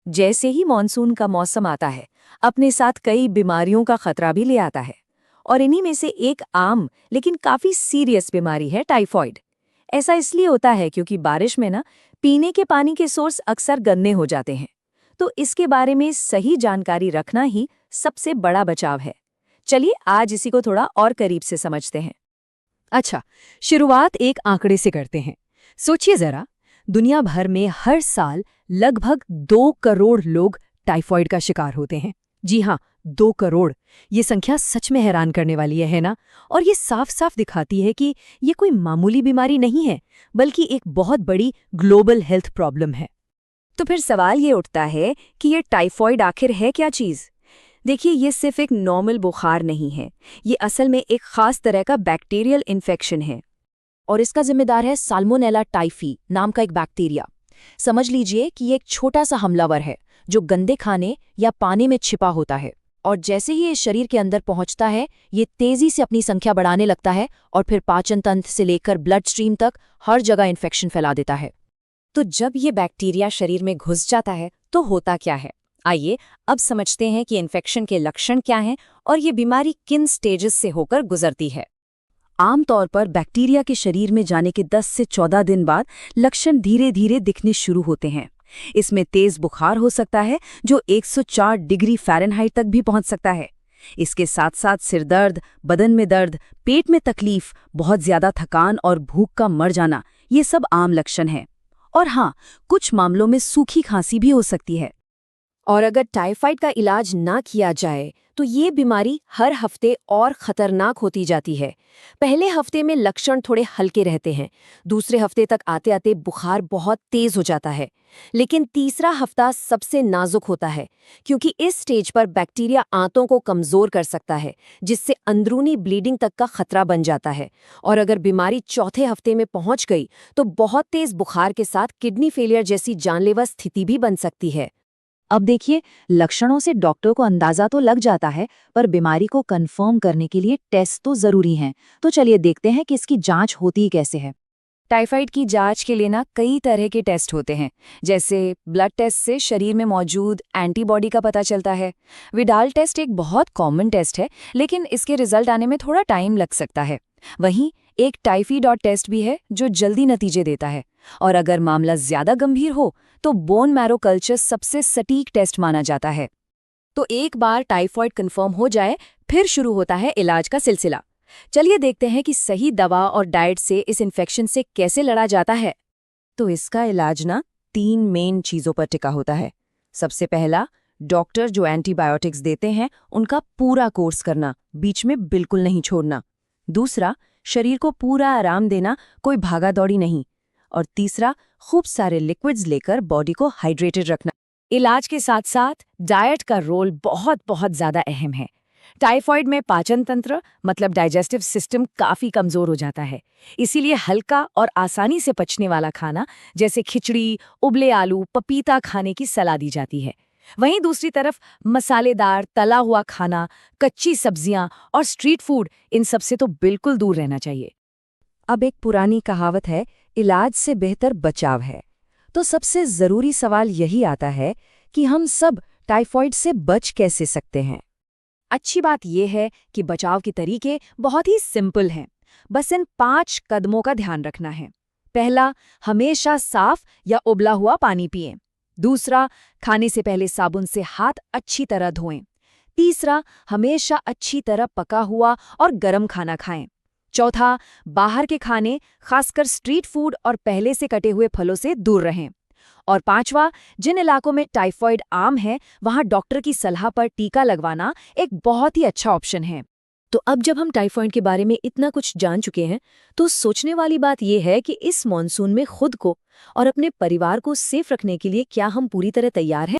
जैसे ही मॉनसून का मौसम आता है, अपने साथ कई बीमारियों का खतरा भी ले आता है। और इन्हीं में से एक आम लेकिन काफी सीरियस बीमारी है टाइफॉइड। ऐसा इसलिए होता है क्योंकि बारिश में ना पीने के पानी के सोर्स अक्सर गंदे हो जाते हैं। तो इसके बारे में सही जानकारी रखना ही सबसे बड़ा बचाव है। चलिए आज इसी को थोड़ा और करीब से समझते हैं। अच्छा, शुरुआत एक आंकड़े से करते हैं। सोचिए जरा, दुनिया भर में हर साल लगभग 2 करोड़ लोग टाइफॉइड का शिकार होते हैं। जी हाँ, 2 करोड़। ये संख्या सच में हैरान करने वाली है ना? और ये साफ साफ दिखाती है कि ये कोई मामूली बीमारी नहीं है, बल्कि एक बहुत बड़ी ग्लोबल हेल्थ प्रॉब्लम है। तो फिर सवाल ये उठता है कि ये टाइफॉइड आखिर है क्या चीज़? देखिए, ये सिर्फ एक नॉर्मल बुखार नहीं है। ये असल में एक खास तरह का बैक्टीरियल इन्फेक्शन है। और इसका जिम्मेदार है साल्मोनेला टाइफी नाम का एक बैक्टीरिया। समझ लीजिए कि ये एक छोटा सा हमलावर है जो गंदे खाने या पानी में छिपा होता है, और जैसे ही ये शरीर के अंदर पहुंचता है, ये तेजी से अपनी संख्या बढ़ाने लगता है और फिर पाचन तंत्र से लेकर ब्लड स्ट्रीम तक हर जगह इन्फेक्शन फैला देता है। तो जब ये बैक्टीरिया शरीर में घुस जाता है तो होता क्या है? आइए अब समझते हैं कि इन्फेक्शन के लक्षण क्या हैं और ये बीमारी किन स्टेजेस से होकर गुजरती है। आमतौर पर बैक्टीरिया के शरीर में जाने के 10 से 14 दिन बाद लक्षण धीरे धीरे दिखने शुरू होते हैं। इसमें तेज बुखार हो सकता है जो 104 डिग्री फ़ारेनहाइट तक भी पहुंच सकता है। इसके साथ साथ सिरदर्द, बदन में दर्द, पेट में तकलीफ, बहुत ज्यादा थकान और भूख का मर जाना, ये सब आम लक्षण हैं। और हाँ, कुछ मामलों में सूखी खांसी भी हो सकती है। और अगर टाइफाइड का इलाज ना किया जाए तो ये बीमारी हर हफ्ते और खतरनाक होती जाती है। पहले हफ्ते में लक्षण थोड़े हल्के रहते हैं, दूसरे हफ्ते तक आते आते बुखार बहुत तेज हो जाता है, लेकिन तीसरा हफ्ता सबसे नाजुक होता है क्योंकि इस स्टेज पर बैक्टीरिया आंतों को कमजोर कर सकता है, जिससे अंदरूनी ब्लीडिंग तक का खतरा बन जाता है। और अगर बीमारी चौथे हफ्ते में पहुंच गई तो बहुत तेज बुखार के साथ किडनी फेलियर जैसी जानलेवा स्थिति भी बन सकती है। अब देखिए, लक्षणों से डॉक्टर को अंदाजा तो लग जाता है, पर बीमारी को कंफर्म करने के लिए टेस्ट तो जरूरी हैं। तो चलिए देखते हैं कि इसकी जांच होती कैसे है। टाइफाइड की जांच के लिए ना कई तरह के टेस्ट होते हैं। जैसे ब्लड टेस्ट से शरीर में मौजूद एंटीबॉडी का पता चलता है। विडाल टेस्ट एक बहुत कॉमन टेस्ट है, लेकिन इसके रिजल्ट आने में थोड़ा टाइम लग सकता है। वहीं एक टाइफी टेस्ट भी है जो जल्दी नतीजे देता है। और अगर मामला ज्यादा गंभीर हो तो बोन मैरो कल्चर सबसे सटीक टेस्ट माना जाता है। तो एक बार टाइफॉइड कंफर्म हो जाए, फिर शुरू होता है इलाज का सिलसिला। चलिए देखते हैं कि सही दवा और डाइट से इस इन्फेक्शन से कैसे लड़ा जाता है। तो इसका इलाज ना 3 मेन चीजों पर टिका होता है। सबसे पहला, डॉक्टर जो एंटीबायोटिक्स देते हैं उनका पूरा कोर्स करना, बीच में बिल्कुल नहीं छोड़ना। दूसरा, शरीर को पूरा आराम देना, कोई भागा दौड़ी नहीं। और तीसरा, खूब सारे लिक्विड्स लेकर बॉडी को हाइड्रेटेड रखना। इलाज के साथ साथ डाइट का रोल बहुत बहुत ज्यादा अहम है। टाइफॉइड में पाचन तंत्र मतलब डाइजेस्टिव सिस्टम काफी कमजोर हो जाता है, इसीलिए हल्का और आसानी से पचने वाला खाना जैसे खिचड़ी, उबले आलू, पपीता खाने की सलाह दी जाती है। वहीं दूसरी तरफ मसालेदार तला हुआ खाना, कच्ची सब्जियां और स्ट्रीट फूड, इन सब से तो बिल्कुल दूर रहना चाहिए। अब एक पुरानी कहावत है, इलाज से बेहतर बचाव है। तो सबसे जरूरी सवाल यही आता है कि हम सब टाइफॉइड से बच कैसे सकते हैं। अच्छी बात यह है कि बचाव के तरीके बहुत ही सिंपल हैं। बस इन 5 कदमों का ध्यान रखना है। पहला, हमेशा साफ या उबला हुआ पानी पिएं। दूसरा, खाने से पहले साबुन से हाथ अच्छी तरह धोएं। तीसरा, हमेशा अच्छी तरह पका हुआ और गर्म खाना खाएं। चौथा, बाहर के खाने, खासकर स्ट्रीट फूड और पहले से कटे हुए फलों से दूर रहें। और पांचवा, जिन इलाकों में टाइफॉइड आम है वहां डॉक्टर की सलाह पर टीका लगवाना एक बहुत ही अच्छा ऑप्शन है। तो अब जब हम टाइफॉइड के बारे में इतना कुछ जान चुके हैं, तो सोचने वाली बात यह है कि इस मॉनसून में खुद को और अपने परिवार को सेफ रखने के लिए क्या हम पूरी तरह तैयार हैं।